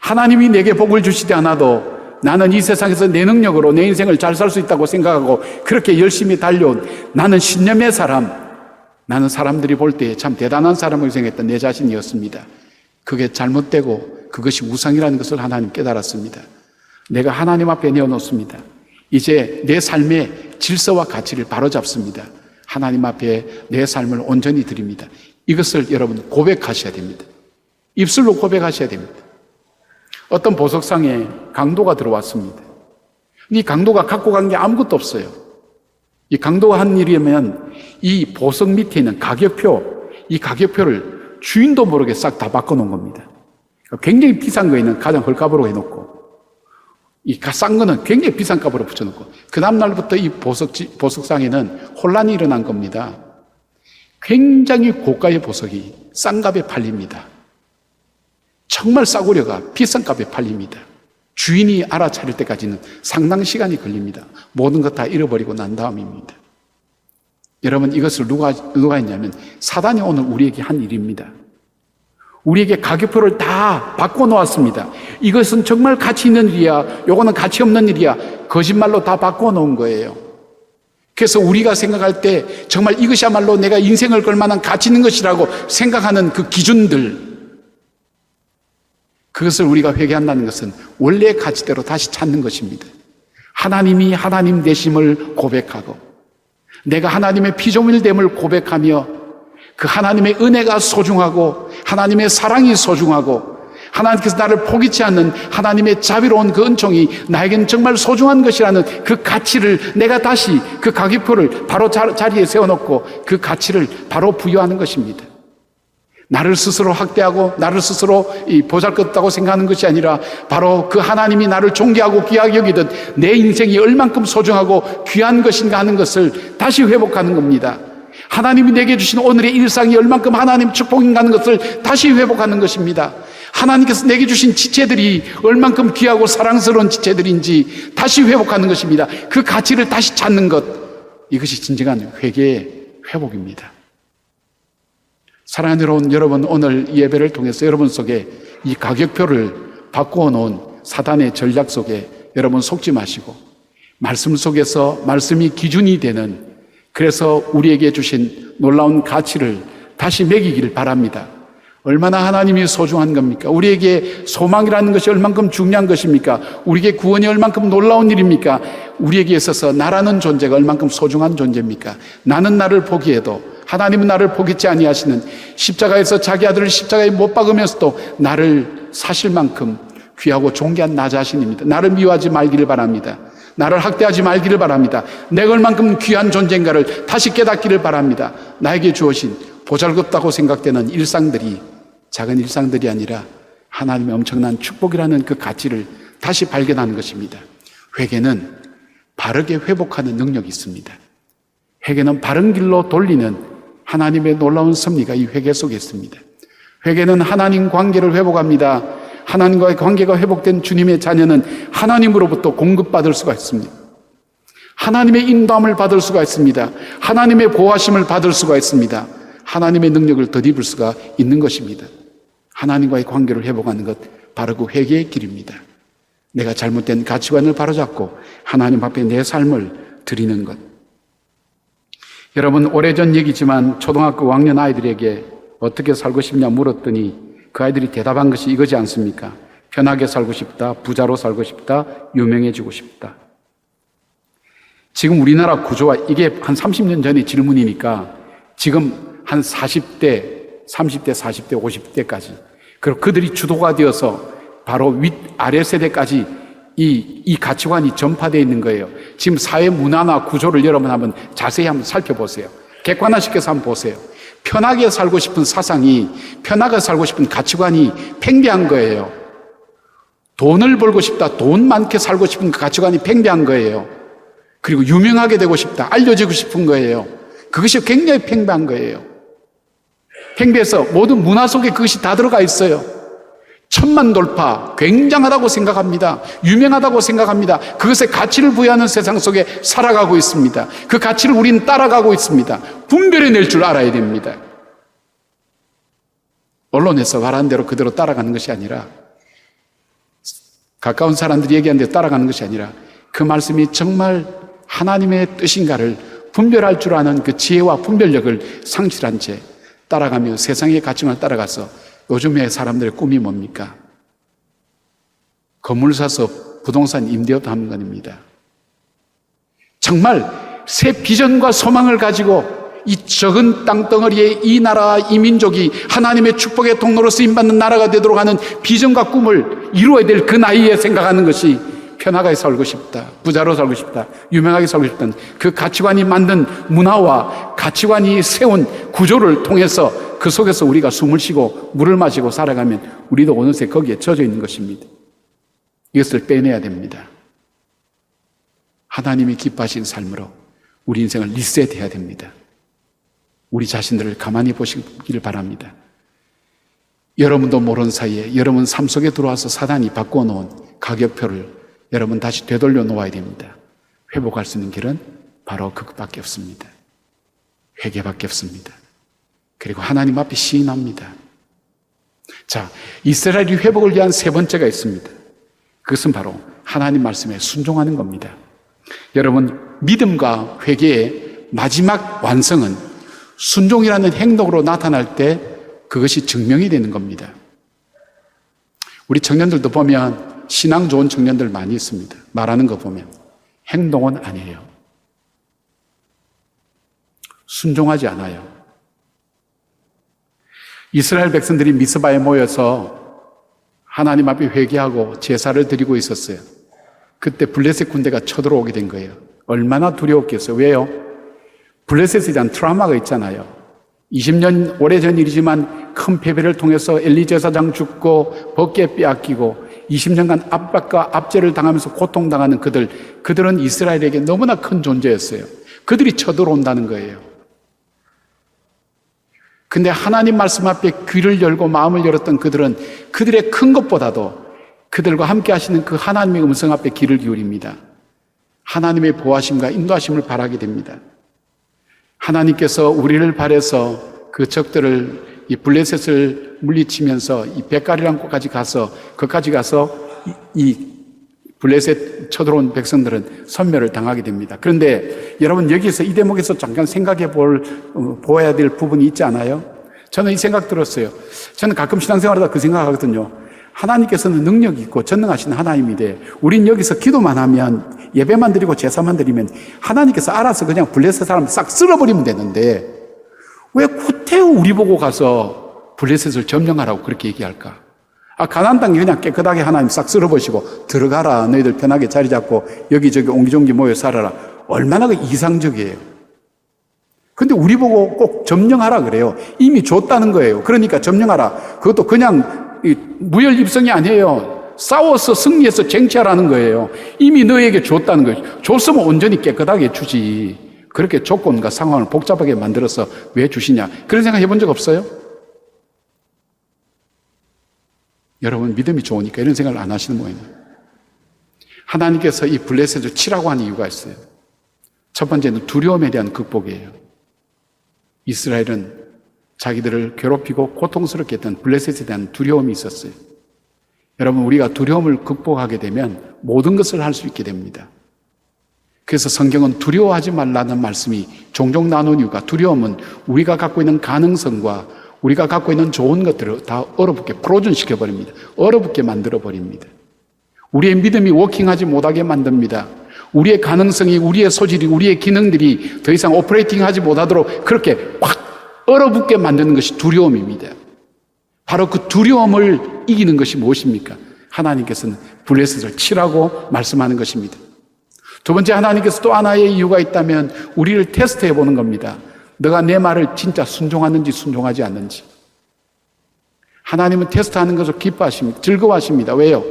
하나님이 내게 복을 주시지 않아도 나는 이 세상에서 내 능력으로 내 인생을 잘 살 수 있다고 생각하고 그렇게 열심히 달려온 나는 신념의 사람, 나는 사람들이 볼 때 참 대단한 사람을 생각했던 내 자신이었습니다. 그게 잘못되고 그것이 우상이라는 것을 하나님 깨달았습니다. 내가 하나님 앞에 내어놓습니다. 이제 내 삶의 질서와 가치를 바로잡습니다. 하나님 앞에 내 삶을 온전히 드립니다. 이것을 여러분 고백하셔야 됩니다. 입술로 고백하셔야 됩니다. 어떤 보석상에 강도가 들어왔습니다. 이 강도가 갖고 간 게 아무것도 없어요. 이 강도가 한 일이면 이 보석 밑에 있는 가격표, 이 가격표를 주인도 모르게 싹 다 바꿔놓은 겁니다. 굉장히 비싼 거에는 가장 헐값으로 해놓고 이 싼 거는 굉장히 비싼 값으로 붙여놓고 그 다음날부터 이 보석상에는 혼란이 일어난 겁니다. 굉장히 고가의 보석이 싼 값에 팔립니다. 정말 싸구려가 비싼 값에 팔립니다. 주인이 알아차릴 때까지는 상당 시간이 걸립니다. 모든 것 다 잃어버리고 난 다음입니다. 여러분, 이것을 누가 했냐면 사단이 오늘 우리에게 한 일입니다. 우리에게 가격표를 다 바꿔놓았습니다. 이것은 정말 가치 있는 일이야, 요거는 가치 없는 일이야, 거짓말로 다 바꿔놓은 거예요. 그래서 우리가 생각할 때 정말 이것이야말로 내가 인생을 걸 만한 가치 있는 것이라고 생각하는 그 기준들, 그것을 우리가 회개한다는 것은 원래의 가치대로 다시 찾는 것입니다. 하나님이 하나님 되심을 고백하고 내가 하나님의 피조물됨을 고백하며 그 하나님의 은혜가 소중하고 하나님의 사랑이 소중하고 하나님께서 나를 포기치 않는 하나님의 자비로운 그 은총이 나에겐 정말 소중한 것이라는 그 가치를 내가 다시 그 가격표를 바로 자리에 세워놓고 그 가치를 바로 부여하는 것입니다. 나를 스스로 학대하고 나를 스스로 보잘것없다고 생각하는 것이 아니라 바로 그 하나님이 나를 존귀하고 귀하게 여기듯 내 인생이 얼만큼 소중하고 귀한 것인가 하는 것을 다시 회복하는 겁니다. 하나님이 내게 주신 오늘의 일상이 얼만큼 하나님 축복인가 하는 것을 다시 회복하는 것입니다. 하나님께서 내게 주신 지체들이 얼만큼 귀하고 사랑스러운 지체들인지 다시 회복하는 것입니다. 그 가치를 다시 찾는 것, 이것이 진정한 회개의 회복입니다. 사랑하는 여러분, 오늘 이 예배를 통해서 여러분 속에 이 가격표를 바꾸어 놓은 사단의 전략 속에 여러분 속지 마시고 말씀 속에서 말씀이 기준이 되는, 그래서 우리에게 주신 놀라운 가치를 다시 매기기를 바랍니다. 얼마나 하나님이 소중한 겁니까? 우리에게 소망이라는 것이 얼만큼 중요한 것입니까? 우리에게 구원이 얼만큼 놀라운 일입니까? 우리에게 있어서 나라는 존재가 얼만큼 소중한 존재입니까? 나는 나를 포기해도 하나님은 나를 포기치 아니하시는, 십자가에서 자기 아들을 십자가에 못 박으면서도 나를 사실 만큼 귀하고 존귀한 나 자신입니다. 나를 미워하지 말기를 바랍니다. 나를 학대하지 말기를 바랍니다. 내가 얼만큼 귀한 존재인가를 다시 깨닫기를 바랍니다. 나에게 주어진 보잘것없다고 생각되는 일상들이 작은 일상들이 아니라 하나님의 엄청난 축복이라는 그 가치를 다시 발견하는 것입니다. 회개는 바르게 회복하는 능력이 있습니다. 회개는 바른 길로 돌리는 하나님의 놀라운 섭리가 이 회개 속에 있습니다. 회개는 하나님 관계를 회복합니다. 하나님과의 관계가 회복된 주님의 자녀는 하나님으로부터 공급받을 수가 있습니다. 하나님의 인도함을 받을 수가 있습니다. 하나님의 보호하심을 받을 수가 있습니다. 하나님의 능력을 덧입을 수가 있는 것입니다. 하나님과의 관계를 회복하는 것, 바로 그 회개의 길입니다. 내가 잘못된 가치관을 바로잡고 하나님 앞에 내 삶을 드리는 것. 여러분, 오래전 얘기지만 초등학교 5학년 아이들에게 어떻게 살고 싶냐 물었더니 그 아이들이 대답한 것이 이거지 않습니까? 편하게 살고 싶다, 부자로 살고 싶다, 유명해지고 싶다. 지금 우리나라 구조와 이게 한 30년 전의 질문이니까 지금 한 40대, 30대, 40대, 50대까지, 그리고 그들이 주도가 되어서 바로 윗, 아래 세대까지 이 가치관이 전파되어 있는 거예요. 지금 사회 문화나 구조를 여러분 한번 자세히 한번 살펴보세요. 객관화시켜서 한번 보세요. 편하게 살고 싶은 사상이, 편하게 살고 싶은 가치관이 팽배한 거예요. 돈을 벌고 싶다, 돈 많게 살고 싶은 그 가치관이 팽배한 거예요. 그리고 유명하게 되고 싶다, 알려지고 싶은 거예요. 그것이 굉장히 팽배한 거예요. 팽배해서 모든 문화 속에 그것이 다 들어가 있어요. 1000만 돌파, 굉장하다고 생각합니다. 유명하다고 생각합니다. 그것에 가치를 부여하는 세상 속에 살아가고 있습니다. 그 가치를 우리는 따라가고 있습니다. 분별해낼 줄 알아야 됩니다. 언론에서 말하는 대로 그대로 따라가는 것이 아니라, 가까운 사람들이 얘기하는 대로 따라가는 것이 아니라 그 말씀이 정말 하나님의 뜻인가를 분별할 줄 아는 그 지혜와 분별력을 상실한 채 따라가며 세상의 가치관을 따라가서, 요즘의 사람들의 꿈이 뭡니까? 건물 사서 부동산 임대업 하는 겁니다. 정말 새 비전과 소망을 가지고 이 적은 땅덩어리에 이 나라와 이 민족이 하나님의 축복의 통로로 쓰임받는 나라가 되도록 하는 비전과 꿈을 이루어야 될 그 나이에 생각하는 것이 편하게 살고 싶다, 부자로 살고 싶다, 유명하게 살고 싶다는 그 가치관이 만든 문화와 가치관이 세운 구조를 통해서 그 속에서 우리가 숨을 쉬고 물을 마시고 살아가면 우리도 어느새 거기에 젖어 있는 것입니다. 이것을 빼내야 됩니다. 하나님이 기뻐하신 삶으로 우리 인생을 리셋해야 됩니다. 우리 자신들을 가만히 보시기를 바랍니다. 여러분도 모르는 사이에 여러분 삶 속에 들어와서 사단이 바꿔놓은 가격표를 여러분 다시 되돌려 놓아야 됩니다. 회복할 수 있는 길은 바로 그것밖에 없습니다. 회개밖에 없습니다. 그리고 하나님 앞에 시인합니다. 자, 이스라엘이 회복을 위한 세 번째가 있습니다. 그것은 바로 하나님 말씀에 순종하는 겁니다. 여러분, 믿음과 회개의 마지막 완성은 순종이라는 행동으로 나타날 때 그것이 증명이 되는 겁니다. 우리 청년들도 보면 신앙 좋은 청년들 많이 있습니다. 말하는 거 보면 행동은 아니에요. 순종하지 않아요. 이스라엘 백성들이 미스바에 모여서 하나님 앞에 회개하고 제사를 드리고 있었어요. 그때 블레셋 군대가 쳐들어오게 된 거예요. 얼마나 두려웠겠어요. 왜요? 블레셋에 대한 트라우마가 있잖아요. 20년 오래전 일이지만 큰 패배를 통해서 엘리 제사장 죽고 벗게 빼앗기고 20년간 압박과 압제를 당하면서 고통당하는 그들은 이스라엘에게 너무나 큰 존재였어요. 그들이 쳐들어온다는 거예요. 근데 하나님 말씀 앞에 귀를 열고 마음을 열었던 그들은 그들의 큰 것보다도 그들과 함께 하시는 그 하나님의 음성 앞에 귀를 기울입니다. 하나님의 보호하심과 인도하심을 바라게 됩니다. 하나님께서 우리를 발해서 그 적들을 이 블레셋을 물리치면서 이 벳갈이라는 곳까지 가서 거기까지 가서 이 블레셋 쳐들어온 백성들은 섬멸을 당하게 됩니다. 그런데 여러분 여기서 이 대목에서 잠깐 생각해 보아야 될 부분이 있지 않아요? 저는 이 생각 들었어요. 저는 가끔 신앙생활하다 그 생각하거든요. 하나님께서는 능력이 있고 전능하신 하나님인데 우린 여기서 기도만 하면 예배만 드리고 제사만 드리면 하나님께서 알아서 그냥 블레셋 사람 싹 쓸어버리면 되는데 왜 구태여 우리 보고 가서 블레셋을 점령하라고 그렇게 얘기할까? 가나안 땅에 그냥 깨끗하게 하나님 싹 쓸어버리시고 들어가라. 너희들 편하게 자리 잡고 여기저기 옹기종기 모여 살아라. 얼마나 이상적이에요. 근데 우리 보고 꼭 점령하라 그래요. 이미 줬다는 거예요. 그러니까 점령하라. 그것도 그냥 무혈입성이 아니에요. 싸워서 승리해서 쟁취하라는 거예요. 이미 너에게 줬다는 거예요. 줬으면 온전히 깨끗하게 주지. 그렇게 조건과 상황을 복잡하게 만들어서 왜 주시냐. 그런 생각 해본 적 없어요? 여러분 믿음이 좋으니까 이런 생각을 안 하시는 모양이에요. 하나님께서 이 블레셋을 치라고 하는 이유가 있어요. 첫 번째는 두려움에 대한 극복이에요. 이스라엘은 자기들을 괴롭히고 고통스럽게 했던 블레셋에 대한 두려움이 있었어요. 여러분 우리가 두려움을 극복하게 되면 모든 것을 할 수 있게 됩니다. 그래서 성경은 두려워하지 말라는 말씀이 종종 나눈 이유가 두려움은 우리가 갖고 있는 가능성과 우리가 갖고 있는 좋은 것들을 다 얼어붙게 프로즌 시켜버립니다. 얼어붙게 만들어버립니다. 우리의 믿음이 워킹하지 못하게 만듭니다. 우리의 가능성이, 우리의 소질이, 우리의 기능들이 더 이상 오퍼레이팅 하지 못하도록 그렇게 확 얼어붙게 만드는 것이 두려움입니다. 바로 그 두려움을 이기는 것이 무엇입니까? 하나님께서는 블레셋을 치라고 말씀하는 것입니다. 두 번째, 하나님께서 또 하나의 이유가 있다면 우리를 테스트해 보는 겁니다. 너가 내 말을 진짜 순종하는지 순종하지 않는지. 하나님은 테스트하는 것을 기뻐하십니다. 즐거워하십니다. 왜요?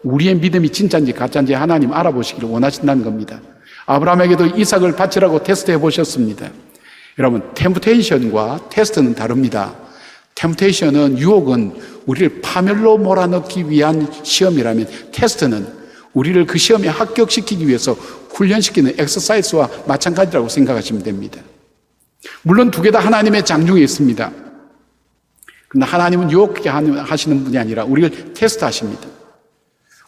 우리의 믿음이 진짜인지 가짜인지 하나님 알아보시기를 원하신다는 겁니다. 아브라함에게도 이삭을 바치라고 테스트해 보셨습니다. 여러분, 템프테이션과 테스트는 다릅니다. 템프테이션은, 유혹은 우리를 파멸로 몰아넣기 위한 시험이라면 테스트는 우리를 그 시험에 합격시키기 위해서 훈련시키는 엑서사이즈와 마찬가지라고 생각하시면 됩니다. 물론 두 개 다 하나님의 장중에 있습니다. 그러나 하나님은 유혹하게 하시는 분이 아니라 우리를 테스트하십니다.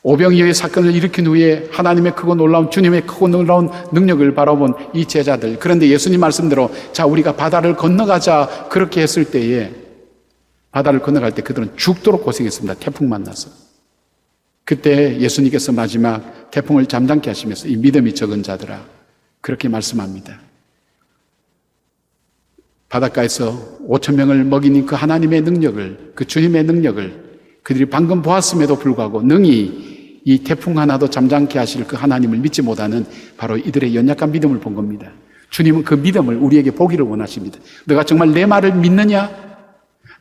오병이어의 사건을 일으킨 후에 하나님의 크고 놀라운, 주님의 크고 놀라운 능력을 바라본 이 제자들. 그런데 예수님 말씀대로 자 우리가 바다를 건너가자 그렇게 했을 때에 바다를 건너갈 때 그들은 죽도록 고생했습니다. 태풍 만나서. 그때 예수님께서 마지막 태풍을 잠잠케 하시면서 이 믿음이 적은 자들아 그렇게 말씀합니다. 바닷가에서 5,000명을 먹이는 그 하나님의 능력을, 그 주님의 능력을 그들이 방금 보았음에도 불구하고 능히 이 태풍 하나도 잠잠케 하실 그 하나님을 믿지 못하는 바로 이들의 연약한 믿음을 본 겁니다. 주님은 그 믿음을 우리에게 보기를 원하십니다. 너가 정말 내 말을 믿느냐?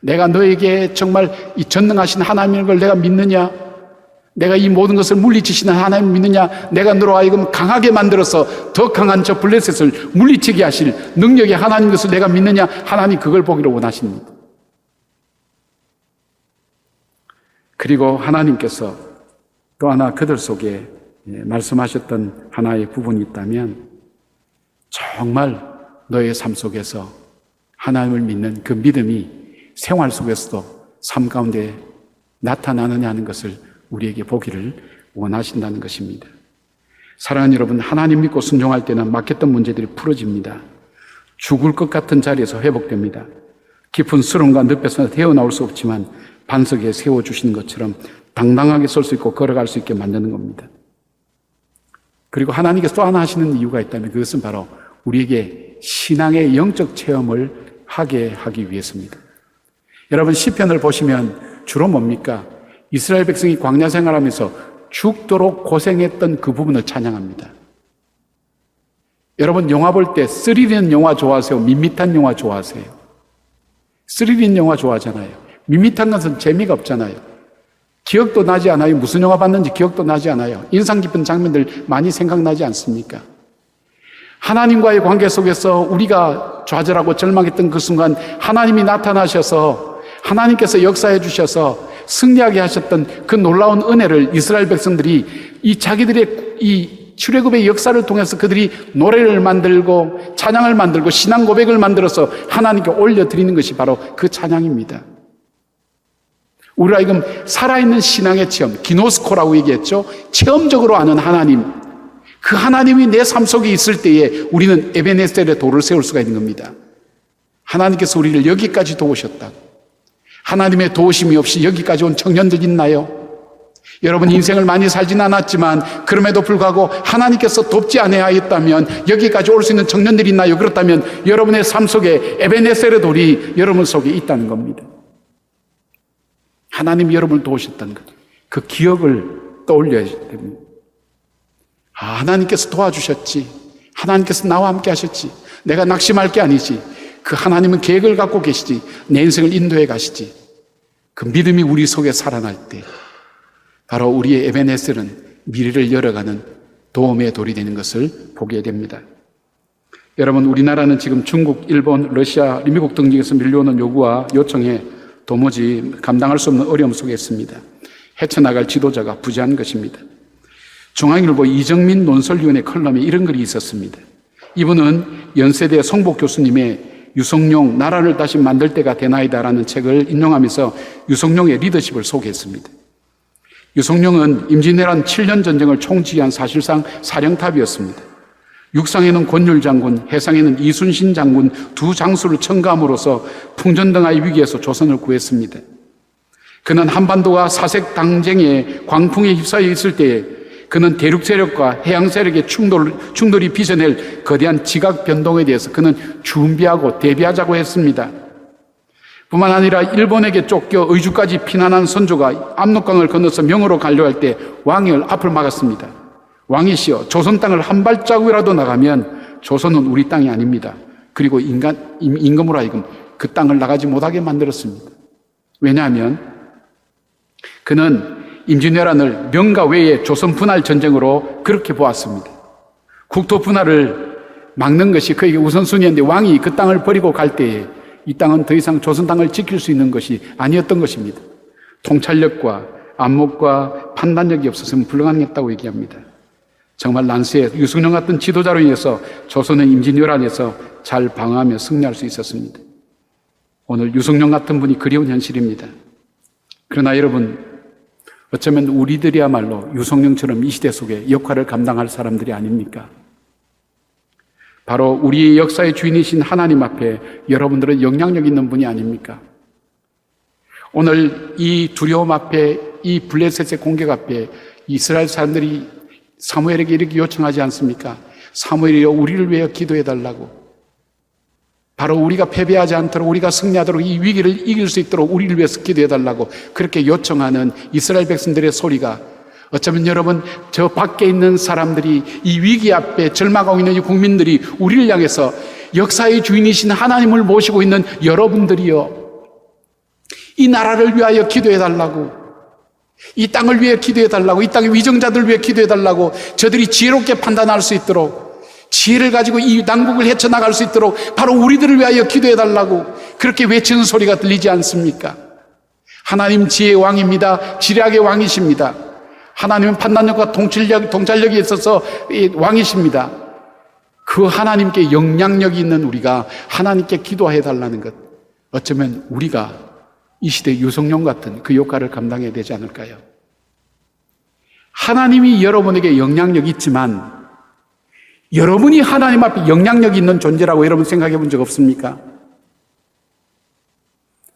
내가 너에게 정말 이 전능하신 하나님인 걸 내가 믿느냐? 내가 이 모든 것을 물리치시는 하나님을 믿느냐? 내가 너로 하여금 강하게 만들어서 더 강한 저 블레셋을 물리치게 하실 능력의 하나님 것을 내가 믿느냐? 하나님 그걸 보기를 원하십니다. 그리고 하나님께서 또 하나 그들 속에 말씀하셨던 하나의 부분이 있다면 정말 너의 삶 속에서 하나님을 믿는 그 믿음이 생활 속에서도 삶 가운데 나타나느냐 하는 것을 우리에게 보기를 원하신다는 것입니다. 사랑하는 여러분, 하나님 믿고 순종할 때는 막혔던 문제들이 풀어집니다. 죽을 것 같은 자리에서 회복됩니다. 깊은 수렁과 늪에서 헤어나올 수 없지만 반석에 세워주시는 것처럼 당당하게 설 수 있고 걸어갈 수 있게 만드는 겁니다. 그리고 하나님께서 또 하나 하시는 이유가 있다면 그것은 바로 우리에게 신앙의 영적 체험을 하게 하기 위해서입니다. 여러분, 시편을 보시면 주로 뭡니까? 이스라엘 백성이 광야 생활하면서 죽도록 고생했던 그 부분을 찬양합니다. 여러분, 영화 볼 때 스릴 있는 영화 좋아하세요? 밋밋한 영화 좋아하세요? 스릴 있는 영화 좋아하잖아요. 밋밋한 것은 재미가 없잖아요. 기억도 나지 않아요. 무슨 영화 봤는지 기억도 나지 않아요. 인상 깊은 장면들 많이 생각나지 않습니까? 하나님과의 관계 속에서 우리가 좌절하고 절망했던 그 순간 하나님이 나타나셔서 하나님께서 역사해 주셔서 승리하게 하셨던 그 놀라운 은혜를 이스라엘 백성들이 이 자기들의 이 출애굽의 역사를 통해서 그들이 노래를 만들고 찬양을 만들고 신앙 고백을 만들어서 하나님께 올려드리는 것이 바로 그 찬양입니다. 우리가 지금 살아있는 신앙의 체험, 기노스코라고 얘기했죠. 체험적으로 아는 하나님, 그 하나님이 내 삶 속에 있을 때에 우리는 에베네셀의 돌을 세울 수가 있는 겁니다. 하나님께서 우리를 여기까지 도우셨다. 하나님의 도우심이 없이 여기까지 온 청년들 있나요? 여러분, 인생을 많이 살진 않았지만 그럼에도 불구하고 하나님께서 돕지 아니하였다면 여기까지 올 수 있는 청년들이 있나요? 그렇다면 여러분의 삶 속에 에베네셀의 돌이 여러분 속에 있다는 겁니다. 하나님이 여러분을 도우셨다는 것, 그 기억을 떠올려야 됩니다. 하나님께서 도와주셨지. 하나님께서 나와 함께 하셨지. 내가 낙심할 게 아니지. 그 하나님은 계획을 갖고 계시지. 내 인생을 인도해 가시지. 그 믿음이 우리 속에 살아날 때 바로 우리의 에베네셀은 미래를 열어가는 도움의 돌이 되는 것을 보게 됩니다. 여러분, 우리나라는 지금 중국, 일본, 러시아, 미국 등지에서 밀려오는 요구와 요청에 도무지 감당할 수 없는 어려움 속에 있습니다. 헤쳐나갈 지도자가 부재한 것입니다. 중앙일보 이정민 논설위원회 컬럼에 이런 글이 있었습니다. 이분은 연세대 송복 교수님의 유성룡 나라를 다시 만들 때가 되나이다라는 책을 인용하면서 유성룡의 리더십을 소개했습니다. 유성룡은 임진왜란 7년 전쟁을 총지휘한 사실상 사령탑이었습니다. 육상에는 권율 장군, 해상에는 이순신 장군 두 장수를 첨가함으로써 풍전등화의 위기에서 조선을 구했습니다. 그는 한반도가 사색 당쟁의 광풍에 휩싸여 있을 때에 그는 대륙 세력과 해양 세력의 충돌이 빚어낼 거대한 지각 변동에 대해서 그는 준비하고 대비하자고 했습니다. 뿐만 아니라 일본에게 쫓겨 의주까지 피난한 선조가 압록강을 건너서 명으로 가려고 할 때 왕이 앞을 막았습니다. 왕이시여, 조선 땅을 한 발자국이라도 나가면 조선은 우리 땅이 아닙니다. 그리고 임금으로 하여금 그 땅을 나가지 못하게 만들었습니다. 왜냐하면 그는 임진왜란을 명과 외의 조선 분할 전쟁으로 그렇게 보았습니다. 국토 분할을 막는 것이 그에게 우선순위였는데 왕이 그 땅을 버리고 갈 때에 이 땅은 더 이상 조선 땅을 지킬 수 있는 것이 아니었던 것입니다. 통찰력과 안목과 판단력이 없었으면 불가능했다고 얘기합니다. 정말 난세에 유승룡 같은 지도자로 인해서 조선은 임진왜란에서 잘 방어하며 승리할 수 있었습니다. 오늘 유승룡 같은 분이 그리운 현실입니다. 그러나 여러분, 어쩌면 우리들이야말로 유성룡처럼 이 시대 속에 역할을 감당할 사람들이 아닙니까? 바로 우리의 역사의 주인이신 하나님 앞에 여러분들은 영향력 있는 분이 아닙니까? 오늘 이 두려움 앞에, 이 블레셋의 공격 앞에 이스라엘 사람들이 사무엘에게 이렇게 요청하지 않습니까? 사무엘이여, 우리를 위해 기도해달라고. 바로 우리가 패배하지 않도록, 우리가 승리하도록, 이 위기를 이길 수 있도록 우리를 위해서 기도해달라고 그렇게 요청하는 이스라엘 백성들의 소리가, 어쩌면 여러분, 저 밖에 있는 사람들이, 이 위기 앞에 절망하고 있는 이 국민들이 우리를 향해서 역사의 주인이신 하나님을 모시고 있는 여러분들이요, 이 나라를 위하여 기도해달라고, 이 땅을 위해 기도해달라고, 이 땅의 위정자들을 위해 기도해달라고, 저들이 지혜롭게 판단할 수 있도록, 지혜를 가지고 이 난국을 헤쳐나갈 수 있도록 바로 우리들을 위하여 기도해달라고 그렇게 외치는 소리가 들리지 않습니까? 하나님 지혜의 왕입니다. 지략의 왕이십니다. 하나님은 판단력과 통찰력이 있어서 왕이십니다. 그 하나님께 영향력이 있는 우리가 하나님께 기도해 달라는 것, 어쩌면 우리가 이 시대 유성룡 같은 그 역할을 감당해야 되지 않을까요? 하나님이 여러분에게 영향력이 있지만 여러분이 하나님 앞에 영향력이 있는 존재라고 여러분 생각해 본 적 없습니까?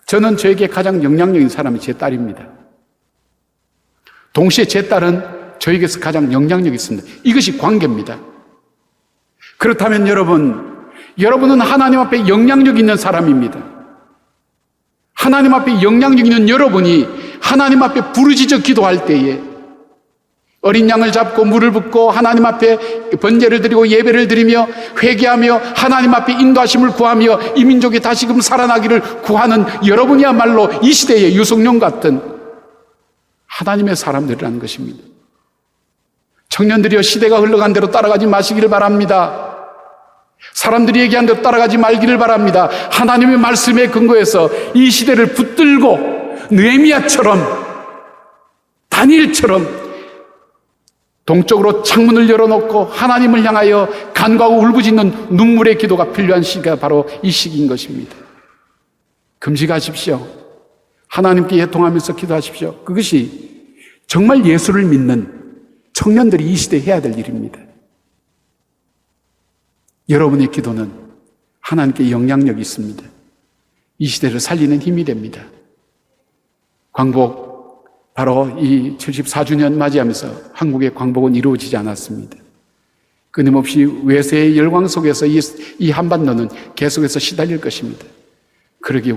저는 저에게 가장 영향력 있는 사람이 제 딸입니다. 동시에 제 딸은 저에게서 가장 영향력이 있습니다. 이것이 관계입니다. 그렇다면 여러분은 하나님 앞에 영향력 있는 사람입니다. 하나님 앞에 영향력 있는 여러분이 하나님 앞에 부르짖어 기도할 때에 어린 양을 잡고 물을 붓고 하나님 앞에 번제를 드리고 예배를 드리며 회개하며 하나님 앞에 인도하심을 구하며 이 민족이 다시금 살아나기를 구하는 여러분이야말로 이 시대의 유성룡 같은 하나님의 사람들이라는 것입니다. 청년들이여, 시대가 흘러간 대로 따라가지 마시기를 바랍니다. 사람들이 얘기한 대로 따라가지 말기를 바랍니다. 하나님의 말씀에 근거해서 이 시대를 붙들고 느헤미야처럼, 다니엘처럼 동쪽으로 창문을 열어놓고 하나님을 향하여 간구하고 울부짖는 눈물의 기도가 필요한 시기가 바로 이 시기인 것입니다. 금식하십시오. 하나님께 애통하면서 기도하십시오. 그것이 정말 예수를 믿는 청년들이 이 시대에 해야 될 일입니다. 여러분의 기도는 하나님께 영향력이 있습니다. 이 시대를 살리는 힘이 됩니다. 광복, 바로 이 74주년 맞이하면서 한국의 광복은 이루어지지 않았습니다. 끊임없이 외세의 열광 속에서 이 한반도는 계속해서 시달릴 것입니다. 그러기에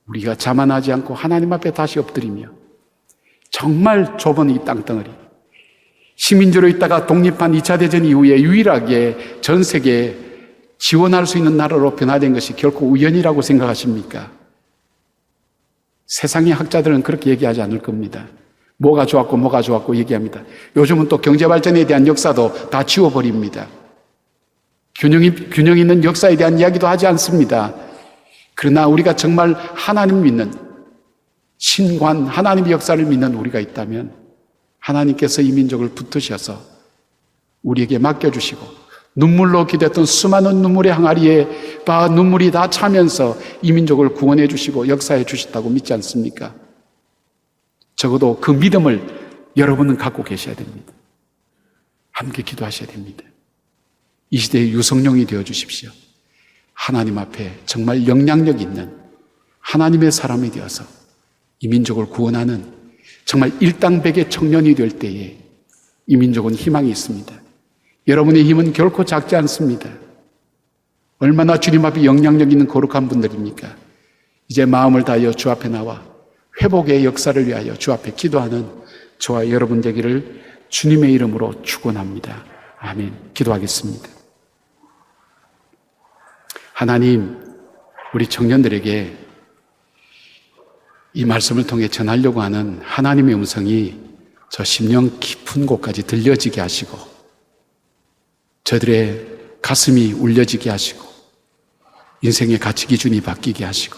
우리가 자만하지 않고 하나님 앞에 다시 엎드리며 정말 좁은 이 땅덩어리, 시민주로 있다가 독립한 2차 대전 이후에 유일하게 전 세계에 지원할 수 있는 나라로 변화된 것이 결코 우연이라고 생각하십니까? 세상의 학자들은 그렇게 얘기하지 않을 겁니다. 뭐가 좋았고 얘기합니다. 요즘은 또 경제발전에 대한 역사도 다 지워버립니다. 균형 있는 역사에 대한 이야기도 하지 않습니다. 그러나 우리가 정말 하나님 믿는 신관, 하나님의 역사를 믿는 우리가 있다면 하나님께서 이 민족을 붙드셔서 우리에게 맡겨주시고 눈물로 기도했던 수많은 눈물의 항아리에 눈물이 다 차면서 이 민족을 구원해 주시고 역사해 주셨다고 믿지 않습니까? 적어도 그 믿음을 여러분은 갖고 계셔야 됩니다. 함께 기도하셔야 됩니다. 이 시대의 유성룡이 되어 주십시오. 하나님 앞에 정말 영향력 있는 하나님의 사람이 되어서 이 민족을 구원하는 정말 일당백의 청년이 될 때에 이 민족은 희망이 있습니다. 여러분의 힘은 결코 작지 않습니다. 얼마나 주님 앞에 영향력 있는 거룩한 분들입니까? 이제 마음을 다하여 주 앞에 나와 회복의 역사를 위하여 주 앞에 기도하는 저와 여러분 되기를 주님의 이름으로 축원합니다. 아멘. 기도하겠습니다. 하나님, 우리 청년들에게 이 말씀을 통해 전하려고 하는 하나님의 음성이 저 심령 깊은 곳까지 들려지게 하시고 저들의 가슴이 울려지게 하시고 인생의 가치 기준이 바뀌게 하시고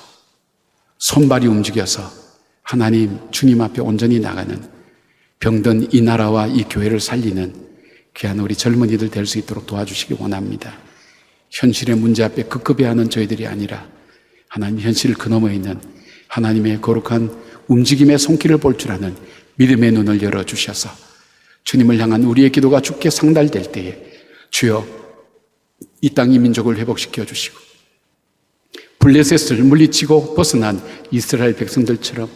손발이 움직여서 하나님 주님 앞에 온전히 나가는 병든 이 나라와 이 교회를 살리는 귀한 우리 젊은이들 될 수 있도록 도와주시기 원합니다. 현실의 문제 앞에 급급해하는 저희들이 아니라 하나님 현실 그 너머에 있는 하나님의 거룩한 움직임의 손길을 볼 줄 아는 믿음의 눈을 열어주셔서 주님을 향한 우리의 기도가 주께 상달될 때에 주여 이 땅 이 민족을 회복시켜 주시고 블레셋을 물리치고 벗어난 이스라엘 백성들처럼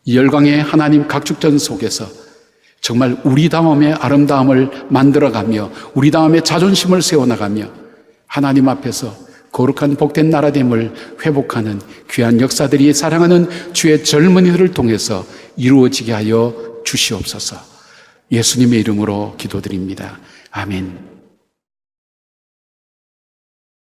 이 열강의 하나님 각축전 속에서 정말 우리다움의 아름다움을 만들어가며 우리다움의 자존심을 세워나가며 하나님 앞에서 거룩한 복된 나라됨을 회복하는 귀한 역사들이 사랑하는 주의 젊은이들을 통해서 이루어지게 하여 주시옵소서. 예수님의 이름으로 기도드립니다. 아멘.